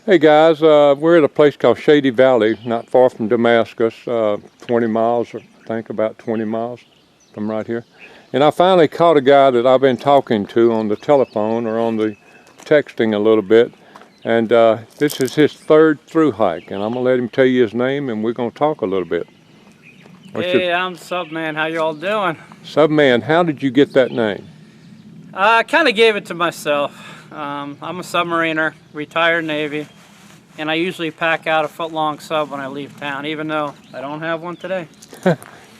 Hey guys, we're at a place called Shady Valley, not far from Damascus, 20 miles, I think about 20 miles from right here. And I finally caught a guy that I've been talking to on the telephone or on the texting a little bit. And this is his third through hike, and I'm gonna let him tell you his name and we're gonna talk a little bit. Hey, I'm SUBMAN. How you all doing? SUBMAN, how did you get that name? I kind of gave it to myself. I'm a submariner, retired Navy, and I usually pack out a foot-long sub when I leave town, even though I don't have one today.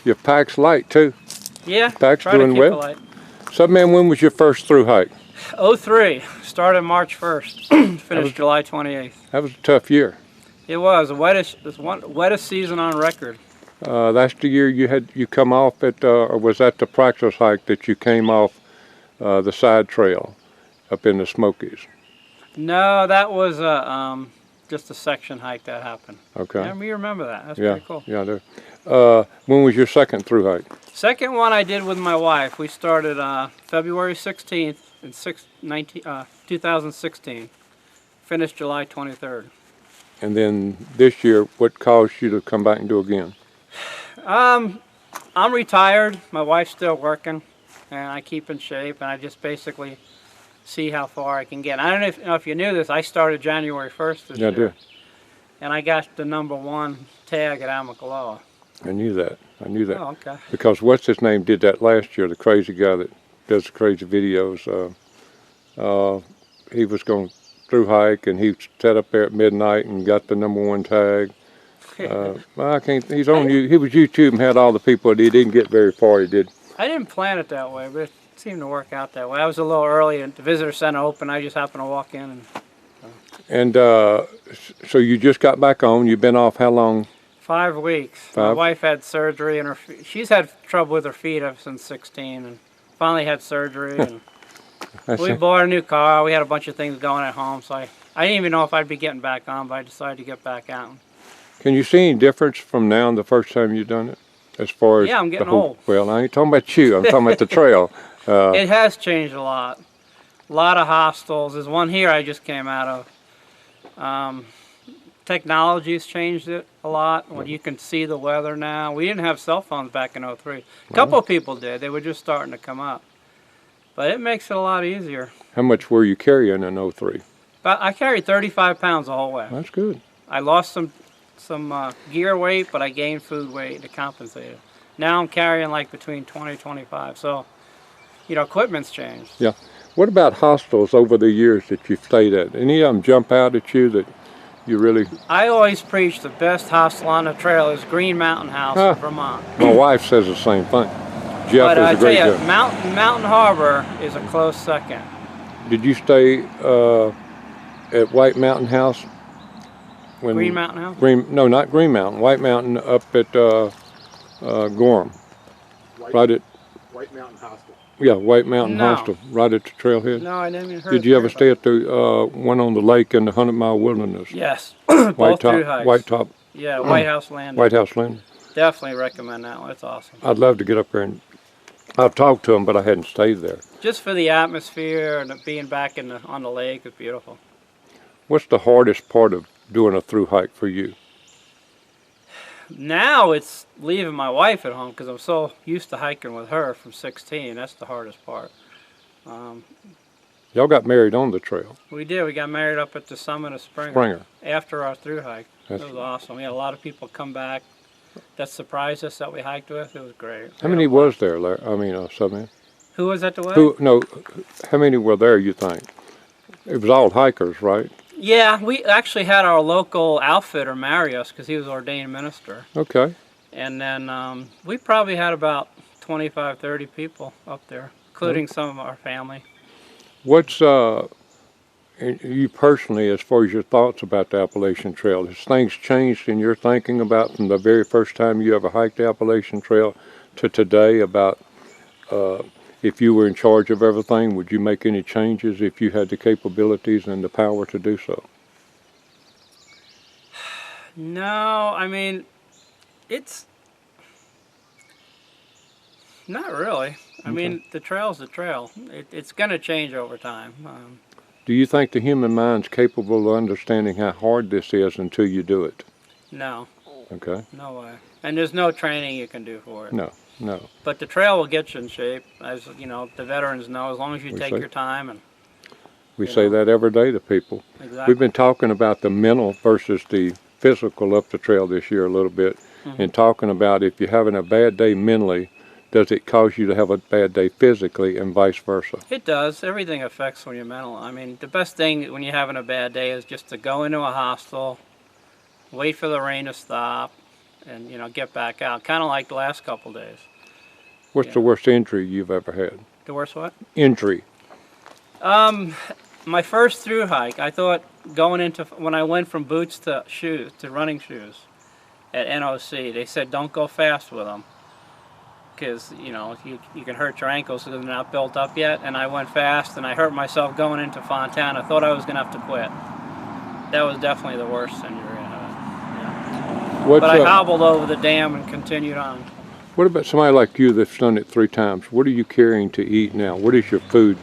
Your pack's light too. Yeah, Pack's try doing to keep well. it light. SUBMAN, when was your first through hike? 03, started March 1st, finished July 28th. That was a tough year. It was the wettest season on record. That's the year you come off at, or was that the practice hike that you came off the side trail up in the Smokies? No, that was just a section hike that happened. Okay. Yeah, you remember that. That's Yeah, pretty cool. yeah, I do. When was your second through hike? Second one I did with my wife. We started February 16th in 2016. Finished July 23rd. And then this year, what caused you to come back and do again? I'm retired. My wife's still working, and I keep in shape, and I just basically see how far I can get. I don't know if you knew this. I started January 1st this year. I did. And I got the #1 tag at Amicaloa. I knew that. I knew that. Oh, okay. Because what's his name did that last year, the crazy guy that does the crazy videos. He was going through hike, and he sat up there at midnight and got the #1 tag. I can't. He's on you. He was YouTube and had all the people. He didn't get very far. He did. I didn't plan it that way, but it seemed to work out that way. I was a little early, and the visitor center opened. I just happened to walk in. And so you just got back on. You've been off how long? 5 weeks. My wife had surgery, and she's had trouble with her feet ever since 16, and finally had surgery. And we bought a new car. We had a bunch of things going at home, so I didn't even know if I'd be getting back on, but I decided to get back out. Can you see any difference from now and the first time you've done it? As far as I'm getting old. Well, I ain't talking about you. I'm talking about the trail. It has changed a lot. A lot of hostels. There's one here I just came out of. Technology's changed it a lot. When you can see the weather now. We didn't have cell phones back in 03. A couple of people did. They were just starting to come up. But it makes it a lot easier. How much were you carrying in 03? But I carried 35 pounds the whole way. That's good. I lost some gear weight, but I gained food weight to compensate it. Now I'm carrying like between 20 and 25. So, equipment's changed. Yeah. What about hostels over the years that you've stayed at? Any of them jump out at you that you really... I always preach the best hostel on the trail is Green Mountain House in Vermont. My wife says the same thing. Jeff is a great guy. Mountain Harbor is a close second. Did you stay at White Mountain House? Green Mountain House? No, not Green Mountain. White Mountain up at Gorham. White Mountain Hostel. Yeah, White Mountain Hostel, right at the trailhead. No, I didn't even hear. Did you ever stay at the one on the lake in the 100-mile wilderness? Yes, both through hikes. White Top. Yeah, White House Landing. White House Landing. Definitely recommend that one. It's awesome. I'd love to get up there and I've talked to them, but I hadn't stayed there. Just for the atmosphere and being back on the lake is beautiful. What's the hardest part of doing a through hike for you? Now it's leaving my wife at home because I'm so used to hiking with her from 16. That's the hardest part. Y'all got married on the trail. We did. We got married up at the summit of Springer. After our through hike. It was awesome. We had a lot of people come back that surprised us that we hiked with. It was great. How many was there, SUBMAN? Who was at the wedding? How many were there, you think? It was all hikers, right? Yeah, we actually had our local outfitter marry us because he was ordained minister. Okay. And then we probably had about 25, 30 people up there, including some of our family. What's you personally, as far as your thoughts about the Appalachian Trail, has things changed in your thinking about from the very first time you ever hiked the Appalachian Trail to today about if you were in charge of everything, would you make any changes if you had the capabilities and the power to do so? No, I mean, it's not really. I mean, the trail's the trail. It's going to change over time. Do you think the human mind's capable of understanding how hard this is until you do it? No, Okay? no way. And there's no training you can do for it. No, no. But the trail will get you in shape, as you know, the veterans know, as long as you We take say- your time. And We You say know. that every day to people. exactly. We've been talking about the mental versus the physical up the trail this year a little bit, and talking about if you're having a bad day mentally, does it cause you to have a bad day physically and vice versa? It does. Everything affects when you're mental. I mean, the best thing when you're having a bad day is just to go into a hostel, wait for the rain to stop, and, you know, get back out. Kind of like the last couple days. What's the worst injury you've ever had? The worst what? Injury. My first through hike, I thought going into, when I went from boots to shoes, to running shoes at NOC, they said don't go fast with them because, you know, you can hurt your ankles because they're not built up yet. And I went fast and I hurt myself going into Fontana. I thought I was going to have to quit. That was definitely the worst injury I had. Yeah. What's But I hobbled over the dam and continued on. What about somebody like you that's done it 3 times? What are you carrying to eat now? What is your food?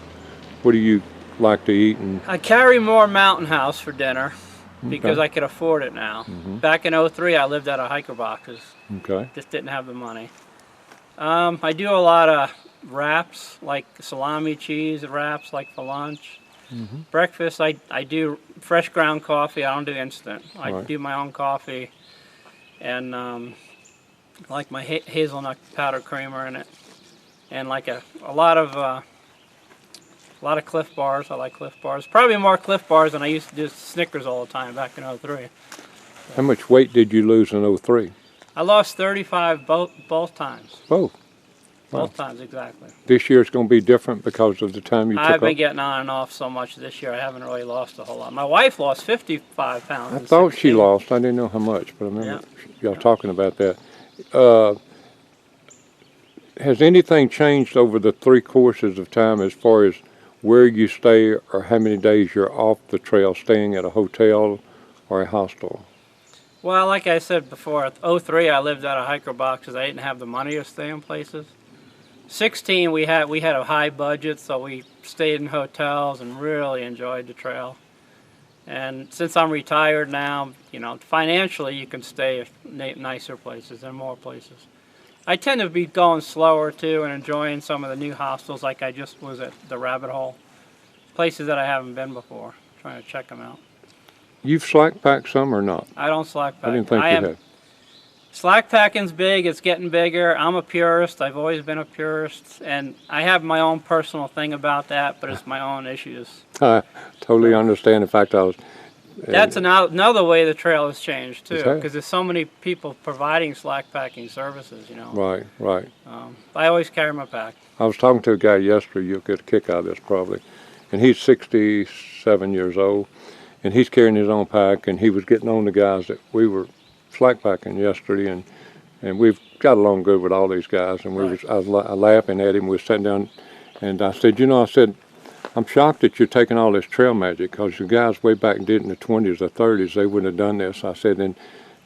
What do you like to eat? And I carry more Mountain House for dinner because Okay. I could afford it now. Back in '03, I lived out of hiker boxes. okay, Just didn't have the money. I do a lot of wraps, like salami cheese wraps, like for lunch. Breakfast, I do fresh ground coffee. I don't do instant. I Right. do my own coffee, and like my hazelnut powder creamer in it, and like a lot of Cliff Bars. I like Cliff Bars. Probably more Cliff Bars than I used to do Snickers all the time back in '03. how much weight did you lose in '03? I lost 35 both times. Oh, Both times, exactly. this year's going to be different because of the time you I've took been off? getting on and off so much this year, I haven't really lost a whole lot. My wife lost 55 pounds. I in thought she 16. lost. I didn't know how much, but I remember Yeah. y'all talking about that. Has anything changed over the 3 courses of time as far as where you stay or how many days you're off the trail, staying at a hotel or a hostel? Well, like I said before, '03 I lived out of hiker boxes. I didn't have the money to stay in places. 16 we had a high budget, so we stayed in hotels and really enjoyed the trail. And since I'm retired now, you know, financially you can stay at nicer places and more places. I tend to be going slower too and enjoying some of the new hostels, like I just was at the Rabbit Hole. Places that I haven't been before, trying to check them out. You've slack packed some or not? I don't slack pack. I didn't think you had. Slack packing's big, it's getting bigger. I'm a purist, I've always been a purist, and I have my own personal thing about that, but it's my own issues. I totally understand. In fact, I was. That's another way the trail has changed too, Okay. because there's so many people providing slack packing services, you know. Right, right. I always carry my pack. I was talking to a guy yesterday, you'll get a kick out of this probably, and he's 67 years old, and he's carrying his own pack, and he was getting on the guys that we were slack packing yesterday, and we've got along good with all these guys, and I was laughing at him. We were sitting down, and I said, you know, I'm shocked that you're taking all this trail magic, because the guys way back did in the 20s or 30s, they wouldn't have done this. I said, and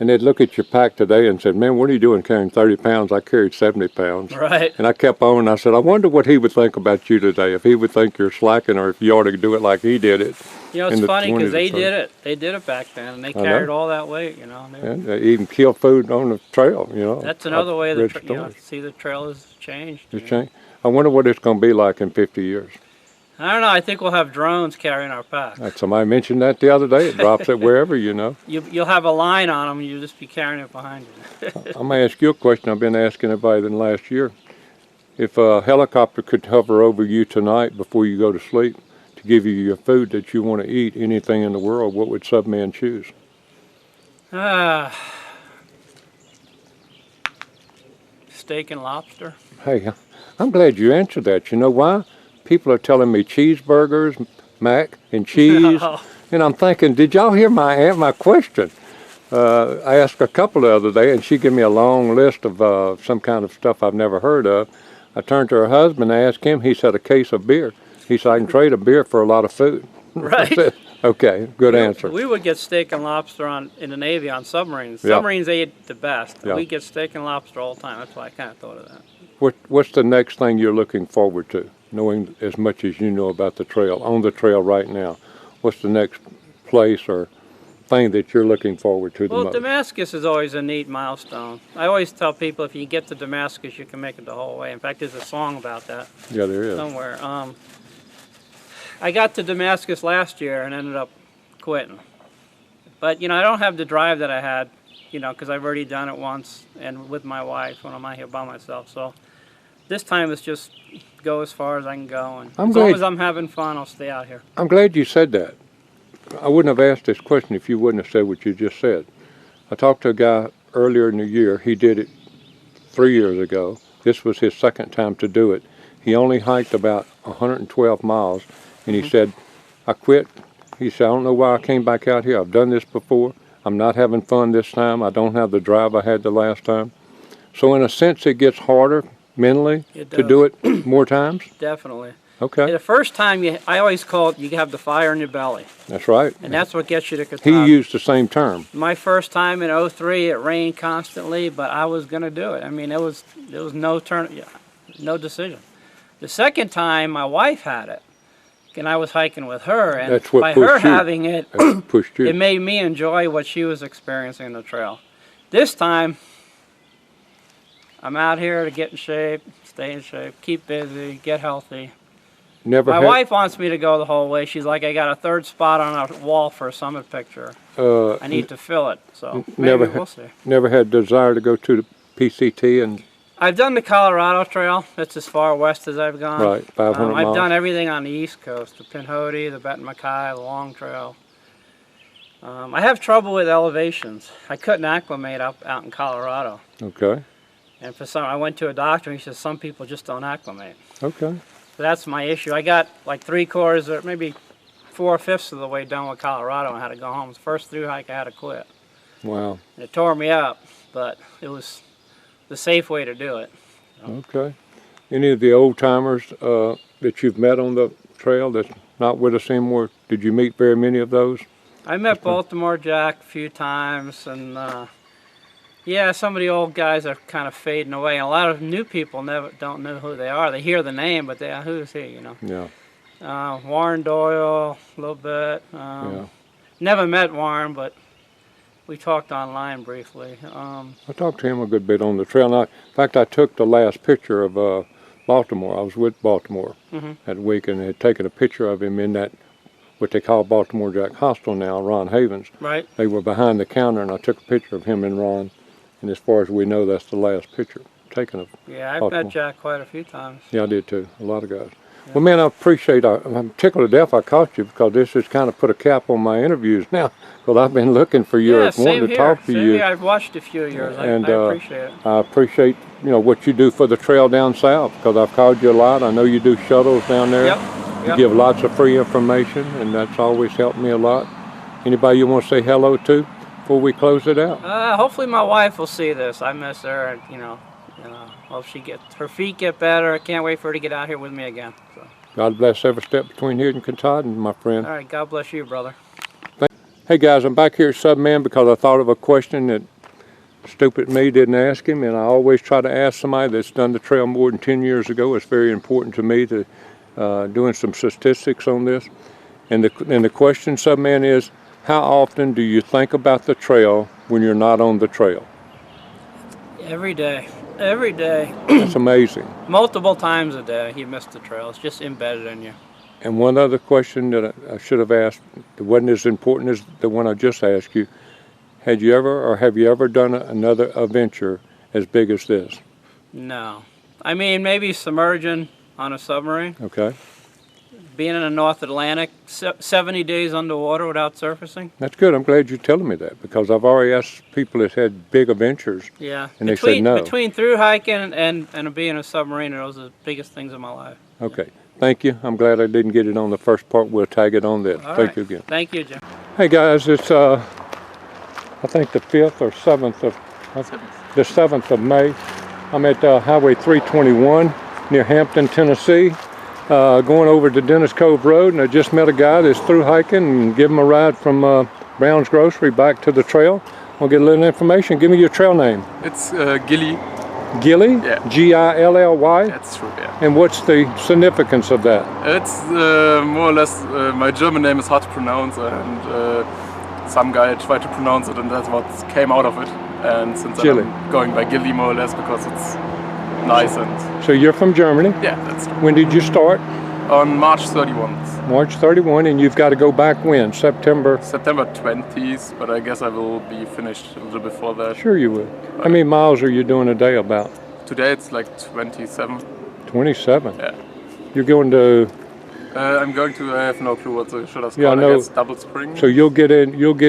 they'd look at your pack today and said, man, what are you doing carrying 30 pounds? I carried 70 pounds. Right. And I kept on, and I said, I wonder what he would think about you today, if he would think you're slacking or if you ought to do it like he did it. You know, in it's the funny 20s because or they 30s. did it. They did it back then, and they know. carried all that weight, you know. And they even kill food on the trail, you know. That's another way I've the read you know, stories. see the trail has changed. It's you know. changed. I wonder what it's going to be like in 50 years. I don't know. I think we'll have drones carrying our packs. Somebody mentioned that the other day. It drops it wherever, you know. You'll have a line on them, and you'll just be carrying it behind you. I'm going to ask you a question I've been asking everybody in the last year. If a helicopter could hover over you tonight before you go to sleep to give you your food that you want to eat, anything in the world, what would SUBMAN choose? Steak and lobster. Hey, I'm glad you answered that. You know why? People are telling me cheeseburgers, mac and cheese, No. and I'm thinking, did y'all hear my question? I asked a couple the other day, and she gave me a long list of some kind of stuff I've never heard of. I turned to her husband and asked him. He said a case of beer. He said I can trade a beer for a lot of food. Right. I said, okay, good answer. We would get steak and lobster in the Navy on submarines. Yeah. Submarines ate the best. Yeah. We get steak and lobster all the time. That's why I kind of thought of that. What's the next thing you're looking forward to? knowing as much as you know about the trail, on the trail right now? What's the next place or thing that you're looking forward to the Well, most? Damascus is always a neat milestone. I always tell people if you get to Damascus, you can make it the whole way. In fact, there's a song about that Yeah, there is. somewhere. I got to Damascus last year and ended up quitting. But, you know, I don't have the drive that I had, you know, because I've already done it once and with my wife when I'm out here by myself. So this time it's just go as far as I can go. And as long as I'm having fun, I'll stay out here. I'm glad you said that. I wouldn't have asked this question if you wouldn't have said what you just said. I talked to a guy earlier in the year. He did it 3 years ago. This was his second time to do it. He only hiked about 112 miles, and he said, I quit. He said, I don't know why I came back out here. I've done this before. I'm not having fun this time. I don't have the drive I had the last time. So in a sense, it gets harder mentally to do it more times? Definitely. Okay. The first time, I always call it, you have the fire in your belly. That's right. And that's what gets you to Katahdin. He used the same term. My first time in '03, it rained constantly, but I was going to do it. I mean, it was no decision. The second time, my wife had it, and I was hiking with her, and That's what by pushed her you. having it, Pushed you. it made me enjoy what she was experiencing in the trail. This time, I'm out here to get in shape, stay in shape, keep busy, get healthy. Never My had, wife wants me to go the whole way. She's like, I got a third spot on a wall for a summit picture. I need to fill it, so maybe we'll see. Never had desire to go to the PCT and I've done the Colorado Trail. That's as far west as I've gone. right 500 miles. I've done everything on the East Coast: the Pinhoti, the Benton MacKay, the Long Trail. I have trouble with elevations. I couldn't acclimate out in Colorado, Okay. and I went to a doctor, and he says some people just don't acclimate. Okay. So that's my issue. I got like 3/4 or maybe 4/5 of the way done with Colorado and had to go home. The first through hike I had to quit. Wow. And it tore me up, but it was the safe way to do it. Okay. Any of the old timers that you've met on the trail that's not with us anymore, did you meet very many of those? I met Baltimore Jack a few times, and yeah, some of the old guys are kind of fading away. And a lot of new people don't know who they are. They hear the name, but who's he? You know. Yeah. Warren Doyle, a little bit. Yeah. Never met Warren, but we talked online briefly. I talked to him a good bit on the trail. In fact, I took the last picture of Baltimore. I was with Baltimore that week and had taken a picture of him in that, what they call Baltimore Jack Hostel now, Ron Havens. Right. They were behind the counter, and I took a picture of him and Ron. And as far as we know, that's the last picture taken of Yeah, I've Baltimore. met Jack quite a few times. Yeah, I did too. A lot of guys. Yeah. Well, man, I appreciate. I'm tickled to death I caught you because this has kind of put a cap on my interviews now. Because I've been looking for you, wanting to talk to you. Yeah, I've watched a few of yours. And I appreciate it. I appreciate what you do for the trail down south because I've called you a lot. I know you do shuttles down there. Yep. You give lots of free information, and that's always helped me a lot. Anybody you want to say hello to before we close it out? Hopefully my wife will see this. I miss her, and hope her feet get better. I can't wait for her to get out here with me again. So. God bless every step between here and Katahdin, my friend. All right, God bless you, brother. Hey guys, I'm back here at SUBMAN because I thought of a question that stupid me didn't ask him, and I always try to ask somebody that's done the trail more than 10 years ago. It's very important to me to doing some statistics on this. And the question, SUBMAN, is how often do you think about the trail when you're not on the trail? Every day. Every day. That's amazing. Multiple times a day you miss the trail. It's just embedded in you. And one other question that I should have asked that wasn't as important as the one I just asked you. Have you ever done another adventure as big as this? No. I mean, maybe submerging on a submarine. Okay. Being in the North Atlantic, 70 days underwater without surfacing. That's good. I'm glad you're telling me that because I've already asked people that had big adventures. Yeah. And they said no. Between through hiking and being a submariner, those are the biggest things in my life. Okay. Thank you. I'm glad I didn't get it on the first part. We'll tag it on this. Thank you again. Thank you, Jim. Hey guys, it's I think the 5th or 7th of May. I'm at Highway 321 near Hampton, Tennessee. Going over to Dennis Cove Road, and I just met a guy that's through hiking and give him a ride from Brown's Grocery back to the trail. We'll get a little information. Give me your trail name. It's Gilly. Gilly? Yeah. Gilly? That's true, yeah. And what's the significance of that? It's more or less, my German name is hard to pronounce, and some guy tried to pronounce it, and that's what came out of it. And since then Gilly. I'm going by Gilly more or less because it's nice and So you're from Germany. yeah, that's true. When did you start? On March 31st. March 31, and you've got to go back when? September? September 20th, but I guess I will be finished a little before that. Sure you will. How many miles are you doing a day about? Today it's like 27. 27. Yeah. You're going to, I'm going to, I have no clue what the shutter's Yeah, I called. know. I guess Double Spring. so you'll get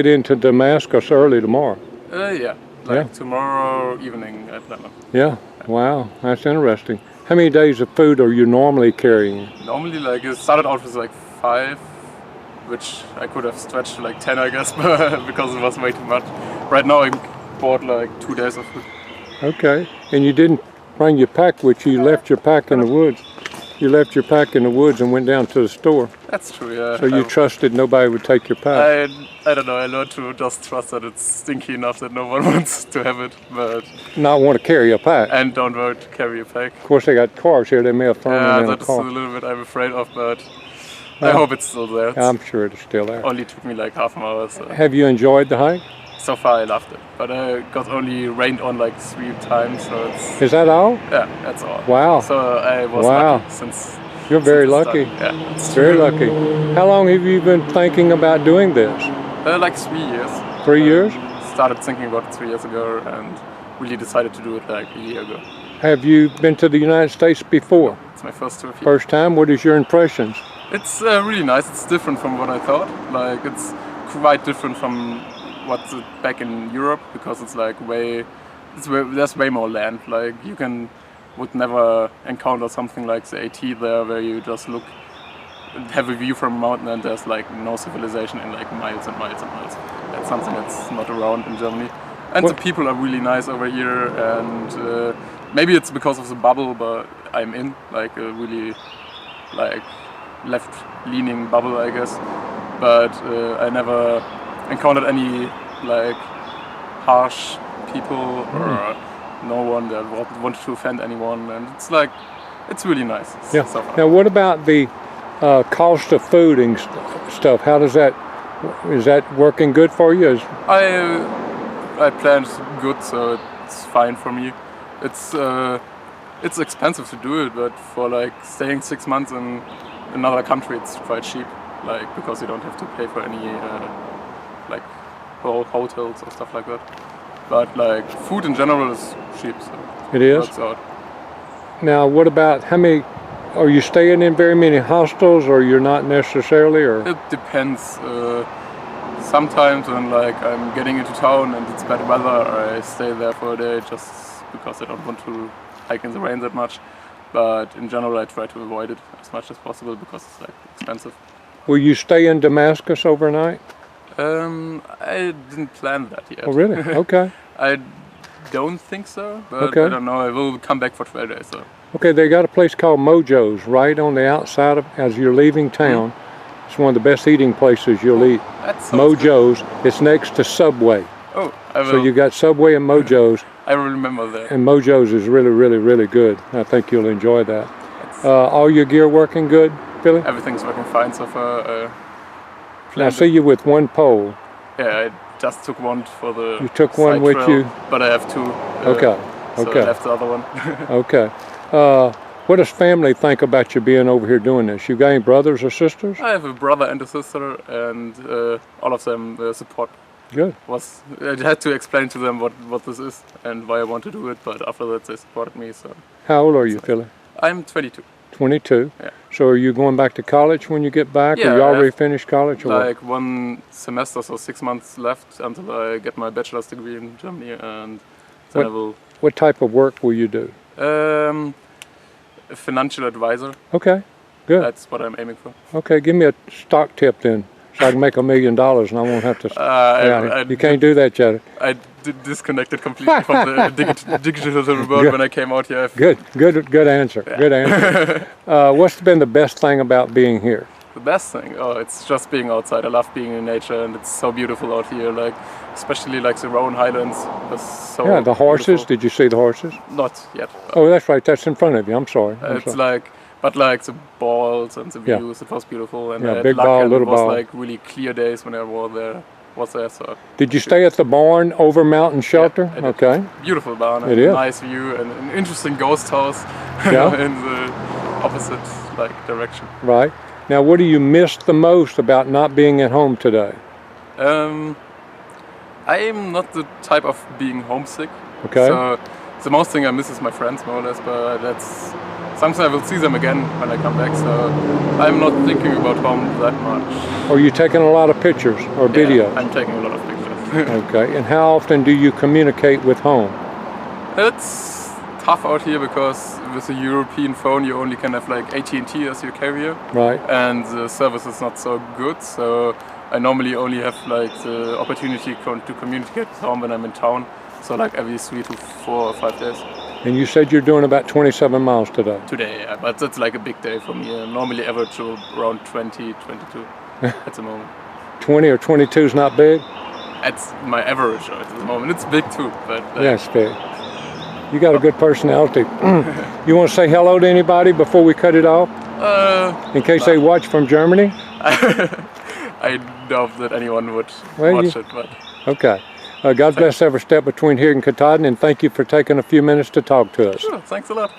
into Damascus early tomorrow. Yeah, like tomorrow evening I plan on. Yeah. Wow, that's interesting. How many days of food are you normally carrying? Normally, like, it started out with like 5, which I could have stretched to like 10, I guess, but because it was way too much. Right now I bought like 2 days of food. Okay. And you didn't bring your pack with you. You left your pack in the woods. You left your pack in the woods and went down to the store. That's true, yeah. So you trusted nobody would take your pack. I don't know, I learned to just trust that it's stinky enough that no one wants to have it, but... Not want to carry a pack. And don't want to carry a pack. Of course, they got cars here. They may have thrown them in a That's a car. little bit I'm afraid of, but I hope it's still there. I'm sure it's still there. Only took me like half an hour, so... Have you enjoyed the hike? So far I loved it, but I got only rained on like 3 times, so it's... Is that all? Yeah, that's all. Wow. So I was Wow. lucky since... You're very since the lucky. start. Yeah, it's Very lucky. How long have you been thinking about doing this? like 3 years. 3 years? Started thinking about it 3 years ago and really decided to do it like a year ago. Have you been to the United States before? It's my first tour. First time? What is your impressions? It's really nice. It's different from what I thought. Like it's quite different from what's back in Europe because it's like there's way more land. Like you would never encounter something like the AT there where you just have a view from a mountain and there's like no civilization in like miles and miles and miles. That's something that's not around in Germany. And the people are really nice over here, and maybe it's because of the bubble, but I'm in like a really like left-leaning bubble, I guess. But I never encountered any like harsh people or no one that wanted to offend anyone, and it's really nice. Yeah. So far. Now, what about the cost of food and stuff? How does that? Is that working good for you? I planned good, so it's fine for me. It's expensive to do it, but for like staying 6 months in another country, it's quite cheap. Like because you don't have to pay for any like hotels or stuff like that. But like food in general is cheap, so It is? works out. Now, what about how many? Are you staying in very many hostels, or you're not necessarily, or? It depends. Sometimes when like I'm getting into town and it's bad weather, I stay there for a day just because I don't want to hike in the rain that much. But in general, I try to avoid it as much as possible because it's like expensive. Will you stay in Damascus overnight? I didn't plan that yet. Oh, really? Okay. I don't think so, but Okay. I don't know. I will come back for 12 days. So Okay, they got a place called Mojo's right on the outside of, as you're leaving town. It's one of the best eating places you'll eat. that sounds good. Mojo's. It's next to Subway. Oh, I will. So you got Subway and Mojo's, I will remember that. and Mojo's is really, really, really good. I think you'll enjoy that. All your gear working good, Billy? Everything's working fine so far. I planned see you with one pole. Yeah, I just took one for the. You took one side with trail, you? but I have 2. Okay, So okay. I left the other one. Okay. What does family think about you being over here doing this? You got any brothers or sisters? I have a brother and a sister, and all of them support. Good. I had to explain to them what this is and why I want to do it, but after that they supported me. So How old are you, Philly? I'm 22. 22. Yeah. So are you going back to college when you get back? Yeah, or you I already have finished college? Or what? Like 1 semester, so 6 months left until I get my bachelor's degree in Germany, and then I will. What type of work will you do? A financial advisor. Okay, good. That's what I'm aiming for. Okay, give me a stock tip then, so I can make $1 million and I won't have to. You can't do that, Chad. I disconnected completely from the digital world when I came out here. Good answer. Good answer. What's been the best thing about being here? The best thing? Oh, it's just being outside. I love being in nature, and it's so beautiful out here. Like, especially like the Rowan Highlands. It's so Yeah, the horses. beautiful. Did you see the horses? Not yet. Oh, that's right. That's in front of you. I'm sorry. I'm It's sorry. like, but like the balls and the Yeah. views, it was beautiful. And Yeah, I had big luck, ball, and little it was ball. like really clear days when I was there. So Did you stay at the barn over Mountain Shelter? I did. Okay. beautiful barn, It and is. nice view, and an interesting ghost house Yeah. in the opposite like direction. Right. Now, what do you miss the most about not being at home today? I'm not the type of being homesick. Okay. So the most thing I miss is my friends, more or less, but that's something I will see them again when I come back. So I'm not thinking about home that much. Are you taking a lot of pictures or Yeah, videos? I'm taking a lot of pictures. Okay. And how often do you communicate with home? It's tough out here because with a European phone you only can have like AT&T as your carrier, Right. and the service is not so good. So I normally only have like the opportunity to communicate with home when I'm in town. So like every 3 to 4 or 5 days. And you said you're doing about 27 miles today. Today, yeah, but that's like a big day for me. I normally average around 20, 22 at the moment. 20 or 22 is not big? That's my average at the moment. It's big too, but Yes, big. You got a good personality. You want to say hello to anybody before we cut it off? In case they watch from Germany? I doubt that anyone would Well, watch it, but Okay. God bless every step between here and Katahdin, and thank you for taking a few minutes to talk to us. sure, thanks a lot.